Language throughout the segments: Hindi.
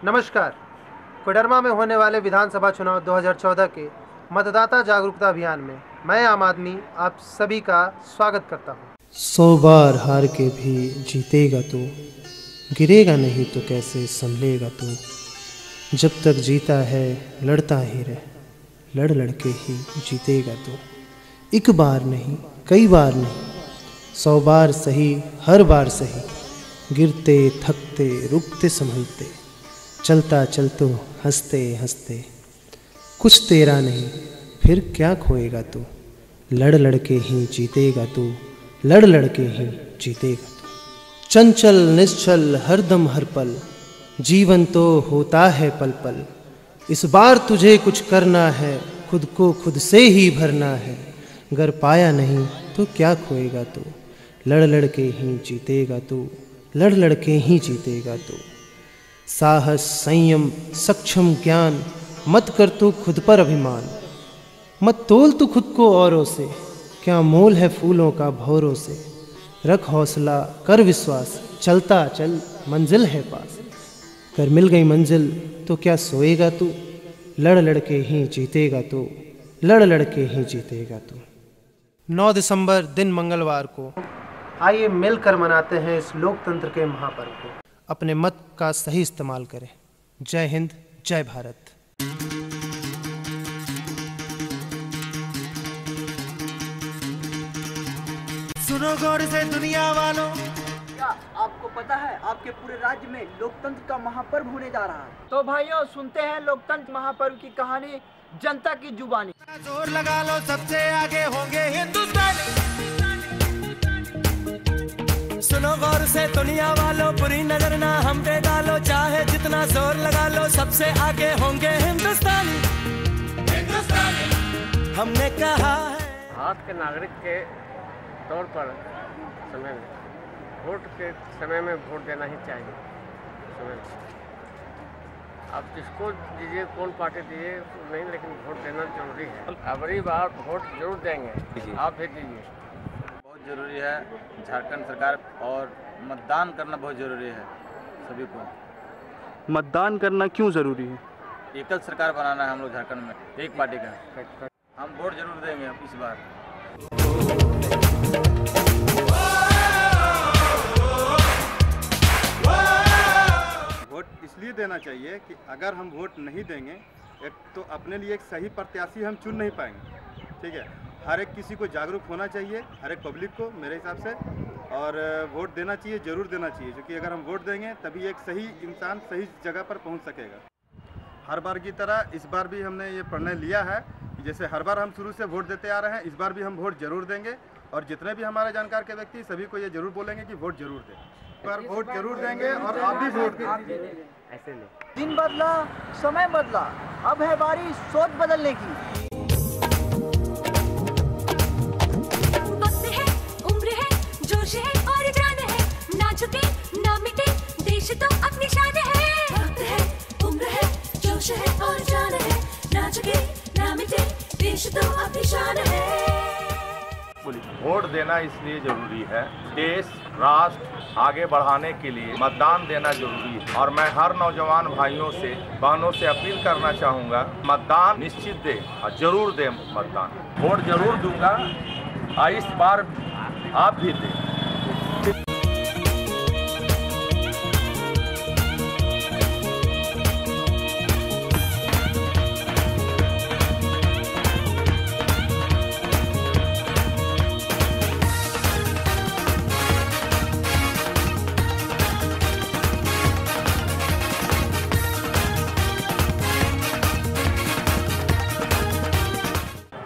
नमस्कार। कोडरमा में होने वाले विधानसभा चुनाव 2014 के मतदाता जागरूकता अभियान में मैं आम आदमी आप सभी का स्वागत करता हूं। 100 बार हार के भी जीतेगा तू, गिरेगा नहीं तो कैसे संभलेगा तू। जब तक जीता है लड़ता ही रह, लड़ लड़के ही जीतेगा तू। एक बार नहीं कई बार नहीं, 100 बार सही हर बार सही। गिरते थकते रुकते संभलते, चलता चलतो हंसते हंसते। कुछ तेरा नहीं फिर क्या खोएगा तू, लड़ लड़के ही जीतेगा तू, लड़ लड़के ही जीतेगा तू। चंचल निश्चल हरदम हर पल, जीवन तो होता है पल पल। इस बार तुझे कुछ करना है, खुद को खुद से ही भरना है। अगर पाया नहीं तो क्या खोएगा तू, लड़ लड़के ही जीतेगा तू, लड़ लड़के ही जीतेगा तू। साहस संयम सक्षम ज्ञान, मत कर तू खुद पर अभिमान। मत तोल तू खुद को औरों से, क्या मोल है फूलों का भौरों से। रख हौसला कर विश्वास, चलता चल मंजिल है पास। कर मिल गई मंजिल तो क्या सोएगा तू, लड़ लड़के ही जीतेगा तू, लड़ लड़के ही जीतेगा तू। 9 दिसंबर दिन मंगलवार को आइए मिलकर मनाते हैं इस लोकतंत्र के महापर्व को। अपने मत का सही इस्तेमाल करें। जय हिंद, जय भारत। सुनो गौर से दुनिया वालों, क्या आपको पता है आपके पूरे राज्य में लोकतंत्र का महापर्व होने जा रहा है? तो भाइयों सुनते हैं लोकतंत्र महापर्व की कहानी, जनता की जुबानी। जोर लगा लो सबसे आगे होंगे हिंदुस्तानी। सुनो गौर से दुनिया वालों, बुरी नजर ना हम पे डालो। चाहे जितना जोर लगा लो सबसे आगे होंगे हिंदुस्तानी। हमने कहा है भारत के नागरिक के तौर पर समय में वोट के समय में वोट देना ही चाहिए। समय में आप जिसको दीजिए, कौन पार्टी दीजिए नहीं, लेकिन वोट देना जरूरी है। अगली बार वोट जरूर देंगे, आप भी दीजिए। बहुत ज़रूरी है झारखंड सरकार, और मतदान करना बहुत ज़रूरी है सभी को। मतदान करना क्यों ज़रूरी है? एकल सरकार बनाना है हम लोग झारखंड में, एक पार्टी का। हम वोट जरूर देंगे इस बार। वोट इसलिए देना चाहिए कि अगर हम वोट नहीं देंगे एक तो अपने लिए एक सही प्रत्याशी हम चुन नहीं पाएंगे। ठीक है, हर एक किसी को जागरूक होना चाहिए, हर एक पब्लिक को मेरे हिसाब से, और वोट देना चाहिए, ज़रूर देना चाहिए। क्योंकि अगर हम वोट देंगे तभी एक सही इंसान सही जगह पर पहुंच सकेगा। हर बार की तरह इस बार भी हमने ये निर्णय लिया है कि जैसे हर बार हम शुरू से वोट देते आ रहे हैं, इस बार भी हम वोट जरूर देंगे। और जितने भी हमारे जानकार के व्यक्ति सभी को ये जरूर बोलेंगे कि वोट जरूर दें। इस बार वोट जरूर देंगे और आप भी वोट दें। ऐसे नहीं, दिन बदला समय बदला, अब है बारी सोच बदलने की। वक्त है, उम्र है, जोश है और जान है, ना झुके ना मिटे देश तो अपनी शान है। वक्त है, उम्र है, जोश है और जान है, ना झुके ना मिटे देश तो अपनी शान है। वोट देना इसलिए जरूरी है, देश राष्ट्र आगे बढ़ाने के लिए मतदान देना जरूरी है। और मैं हर नौजवान भाइयों से बहनों से अपील करना चाहूँगा, मतदान निश्चित दे और जरूर दे मतदान। वोट जरूर दूंगा और इस बार आप भी दें।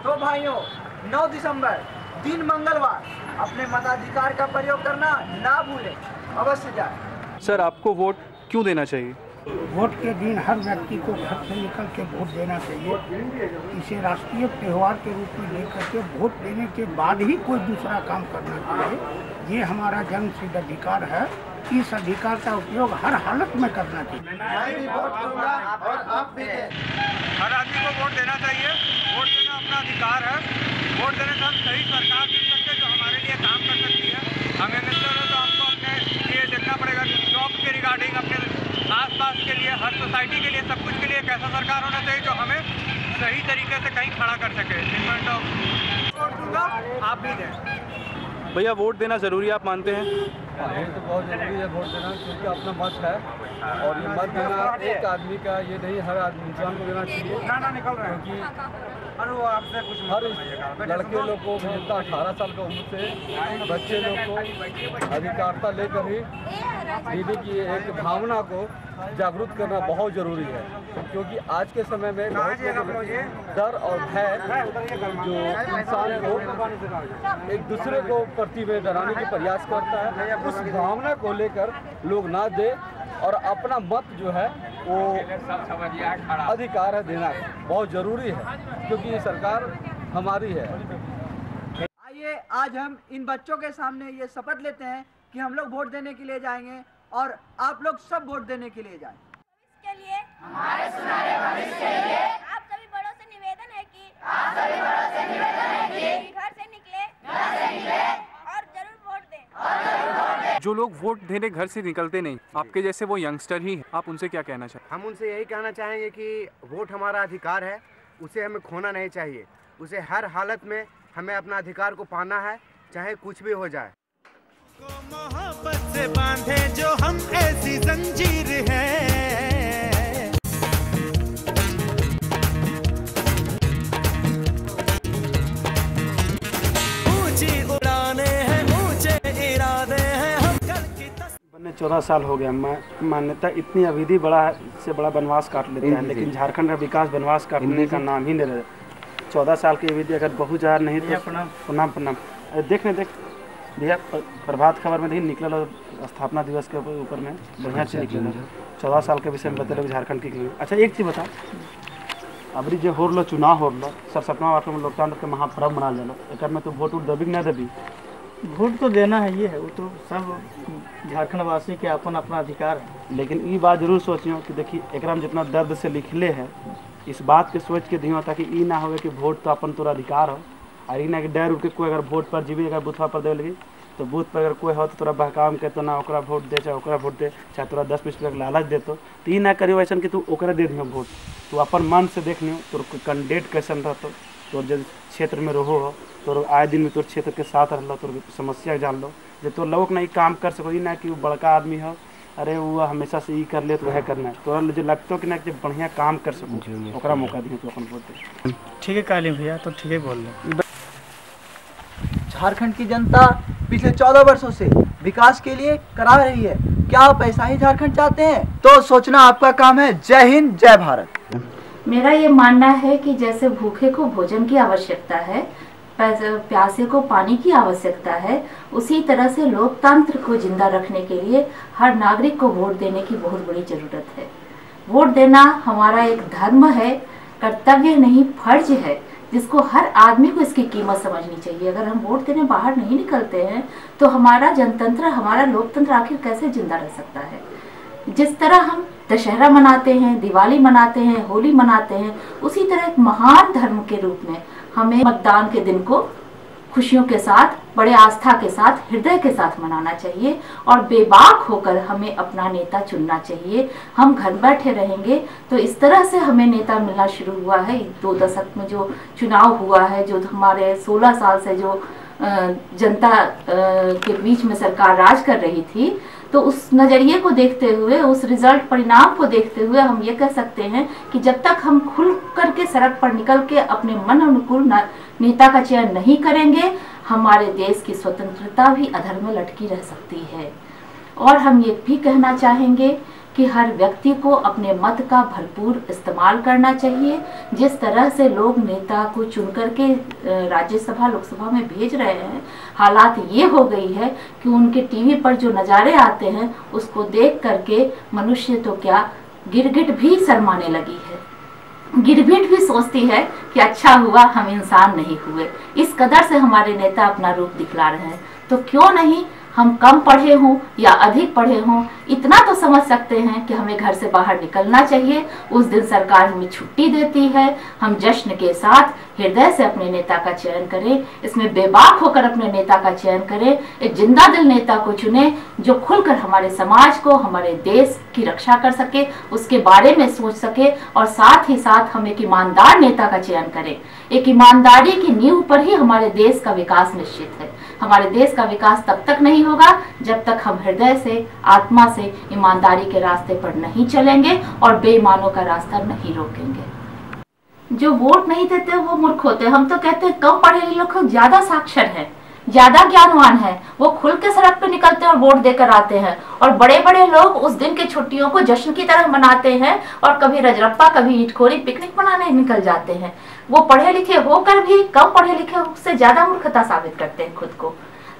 तो भाइयों 9 दिसंबर दिन मंगलवार अपने मताधिकार का प्रयोग करना ना भूलें, अवश्य जाएं। सर, आपको वोट क्यों देना चाहिए? वोट के दिन हर व्यक्ति को घर से निकल के वोट देना चाहिए। इसे राष्ट्रीय त्यौहार के रूप में लेकर के वोट देने के बाद ही कोई दूसरा काम करना चाहिए। ये हमारा जन्मसिद्ध अधिकार है, इस अधिकार का उपयोग हर हालत में करना चाहिए। मैं भी वोट दूंगा और आप भी दें। हर आदमी को वोट देना चाहिए, वोट देना अपना अधिकार है। वोट देने से हम सही सरकार चुन सकते हैं जो हमारे लिए काम कर सकती है। हम मिनिस्टर हो तो हमको अपने लिए देखना पड़ेगा कि जॉब के रिगार्डिंग अपने आसपास के लिए हर सोसाइटी सोसाइटी के लिए, सब कुछ के लिए एक ऐसा सरकार होना चाहिए जो हमें सही तरीके से कहीं खड़ा कर सके। वोट दूंगा, आप भी दें। भैया वोट देना ज़रूरी है, आप मानते हैं? ये तो बहुत ज़रूरी है वोट देना, क्योंकि अपना मत है और ये मत देना एक आदमी का ये नहीं, हर आदमी इंसान को देना चाहिए। क्योंकि हर लड़के लोग को जितना 18 साल का उम्र से बच्चे लोग को अधिकारता लेकर ही दीदी की एक भावना को जागरूक करना बहुत ज़रूरी है। क्योंकि आज के समय में बहुत डर और भय जो इंसान को एक दूसरे को प्रति में डराने की प्रयास करता है, उस भावना को लेकर लोग ना दे और अपना मत जो है वो अधिकार है देना बहुत ज़रूरी है, क्योंकि ये सरकार हमारी है। आइए आज हम इन बच्चों के सामने ये शपथ लेते हैं कि हम लोग वोट देने के लिए जाएंगे और आप लोग सब वोट देने के लिए जाएं। के लिए हमारे सुनहरे भविष्य के लिए आप सभी बड़ों से निवेदन है कि घर से निकले और जरूर वोट दें। जो लोग वोट देने घर से निकलते नहीं, आपके जैसे वो यंगस्टर ही हैं, आप उनसे क्या कहना चाहेंगे? हम उनसे यही कहना चाहेंगे कि वोट हमारा अधिकार है, उसे हमें खोना नहीं चाहिए। उसे हर हालत में हमें अपना अधिकार को पाना है, चाहे कुछ भी हो जाए। मोहब्बत से बांधे जो हम ऐसी जंजीर है, ऊंची उड़ाने हैं, ऊंचे इरादे हैं, हम कल की 14 साल हो गया। मान्यता इतनी अवधि बड़ा से बड़ा वनवास काट लेता है, लेकिन झारखंड का विकास वनवास काटने का नाम ही नहीं रहा। 14 साल की अवधि अगर बहुत ज़्यादा नहीं तो प्रणाम देख भैया प्रभात खबर में नहीं निकल स्थापना दिवस के ऊपर में बढ़िया से निकल 14 साल के विषय में बता लोग झारखंड के लिए। अच्छा एक चीज़ बता, अबरी जो हो लो चुनाव हो लो सब सपना वाट में लोकतंत्र के महापर्व मना लो, एक में तो वोट दबी ना दबी? वोट तो देना है, ये है वो तो सब झारखंड वासी के अपन अपना अधिकार है। लेकिन ये बात जरूर सोचियो कि देखिए एक में जितना दर्द से लिखले है, इस बात के सोच के दियो ताकि ई ना हो कि वोट तो अपन तोरा अधिकार हो, और ना कि डर उठ के कोई अगर वोट पर जीवी अगर बूथवा पर दे लगी तो बूथ पर अगर कोई हो तो तोरा बहकाम के तो ना ओकरा वोट दे चाहे ओकरा वोट दे, चाहे तोरा 10-20 रुपये लालच दे तो ई ना करियो ऐसा कि तू ओकरा दे दियो वोट। तू अपन मन से देख लियो तोर कैंडिडेट कैसन रहतो, तोर जो क्षेत्र में रहो हो, तोर आए दिन में तोर क्षेत्र के साथ रह लो, तोर समस्या जान लो, जो तोर लोग ना काम कर सको, ई ना कि वो बड़का आदमी हो अरे वो हमेशा से ई कर ले तो वह करना है, तोरा जो लगता कि ना कि बढ़िया काम कर सको ओकरा मौका दिए तो अपन वोट दे। ठीक है काली भैया, तो ठीक है बोल रहे। झारखंड की जनता पिछले 14 वर्षों से विकास के लिए करा रही है, क्या आप ऐसा ही झारखंड चाहते हैं? तो सोचना आपका काम है। जय हिंद, जय भारत। मेरा ये मानना है कि जैसे भूखे को भोजन की आवश्यकता है, प्यासे को पानी की आवश्यकता है, उसी तरह से लोकतंत्र को जिंदा रखने के लिए हर नागरिक को वोट देने की बहुत बड़ी जरूरत है। वोट देना हमारा एक धर्म है, कर्तव्य नहीं फर्ज है, जिसको हर आदमी को इसकी कीमत समझनी चाहिए। अगर हम वोट देने बाहर नहीं निकलते हैं तो हमारा जनतंत्र, हमारा लोकतंत्र आखिर कैसे जिंदा रह सकता है? जिस तरह हम दशहरा मनाते हैं, दिवाली मनाते हैं, होली मनाते हैं, उसी तरह एक महान धर्म के रूप में हमें मतदान के दिन को खुशियों के साथ, बड़े आस्था के साथ, हृदय के साथ मनाना चाहिए और बेबाक होकर हमें अपना नेता चुनना चाहिए। हम घर बैठे रहेंगे तो इस तरह से हमें नेता मिलना शुरू हुआ है। 2 दशक में जो चुनाव हुआ है, जो हमारे 16 साल से जो जनता के बीच में सरकार राज कर रही थी, तो उस नज़रिए को देखते हुए, उस रिजल्ट परिणाम को देखते हुए हम ये कह सकते हैं कि जब तक हम खुल करके सड़क पर निकल के अपने मन अनुकूल नेता का चयन नहीं करेंगे, हमारे देश की स्वतंत्रता भी अधर में लटकी रह सकती है। और हम ये भी कहना चाहेंगे कि हर व्यक्ति को अपने मत का भरपूर इस्तेमाल करना चाहिए। जिस तरह से लोग नेता को चुन करके राज्यसभा लोकसभा में भेज रहे हैं, हालात ये हो गई है कि उनके टीवी पर जो नज़ारे आते हैं उसको देख करके मनुष्य तो क्या गिरगिट भी शर्माने लगी है। गिरगिट भी सोचती है कि अच्छा हुआ हम इंसान नहीं हुए। इस कदर से हमारे नेता अपना रूप दिखला रहे हैं। तो क्यों नहीं हम कम पढ़े हों या अधिक पढ़े हों, इतना तो समझ सकते हैं कि हमें घर से बाहर निकलना चाहिए। उस दिन सरकार हमें छुट्टी देती है, हम जश्न के साथ हृदय से अपने नेता का चयन करें, इसमें बेबाक होकर अपने नेता का चयन करें, एक जिंदा दिल नेता को चुने जो खुलकर हमारे समाज को, हमारे देश की रक्षा कर सके, उसके बारे में सोच सके, और साथ ही साथ हम एक ईमानदार नेता का चयन करें। एक ईमानदारी की नींव पर ही हमारे देश का विकास निश्चित है। हमारे देश का विकास तब तक नहीं होगा जब तक हम हृदय से, आत्मा से ईमानदारी के रास्ते पर नहीं चलेंगे और बेईमानों का रास्ता नहीं रोकेंगे। जो वोट नहीं देते वो मूर्ख होते हैं। हम तो कहते हैं कम पढ़े लिखे लोग ज्यादा साक्षर हैं, ज्यादा ज्ञानवान है, वो खुल के सड़क पे निकलते हैं और वोट देकर आते हैं। और बड़े बड़े लोग उस दिन के छुट्टियों को जश्न की तरह मनाते हैं और कभी रजरप्पा, कभी ईटखोरी, पिकनिक मनाने निकल जाते हैं। वो पढ़े लिखे होकर भी कम पढ़े लिखे से ज्यादा मूर्खता साबित करते हैं खुद को।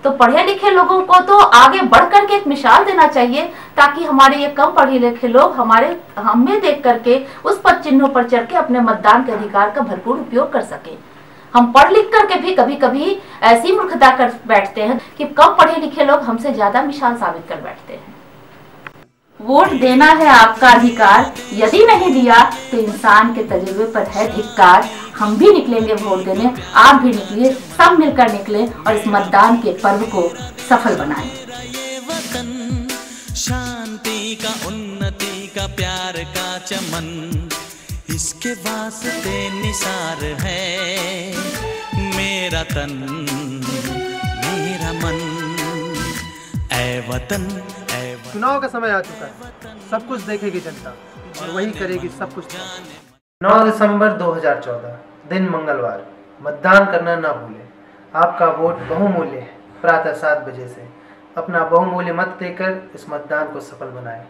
तो पढ़े लिखे लोगों को तो आगे बढ़ करके एक मिसाल देना चाहिए, ताकि हमारे ये कम पढ़े लिखे लोग हमें देख करके उस पद चिन्हों पर चढ़ के अपने मतदान के अधिकार का भरपूर उपयोग कर सके। हम पढ़ लिख करके भी कभी कभी ऐसी मूर्खता कर बैठते हैं कि कम पढ़े लिखे लोग हमसे ज्यादा मिसाल साबित कर बैठते हैं। वोट देना है आपका अधिकार, यदि नहीं दिया तो इंसान के तजुर्बे पर है धिक्कार। हम भी निकलेंगे वोट देने, आप भी निकलिए, सब मिलकर निकले और इस मतदान के पर्व को सफल बनाएं। शांति का, उन्नति का, प्यार का चमन, इसके वास्ते निसार है मेरा तन, मेरा मन, ऐ वतन। चुनाव का समय आ चुका है, सब कुछ देखेगी जनता और वही करेगी सब कुछ। 9 दिसंबर 2014 दिन मंगलवार, मतदान करना ना भूलें। आपका वोट बहुमूल्य है। प्रातः 7 बजे से अपना बहुमूल्य मत देकर इस मतदान को सफल बनाएं।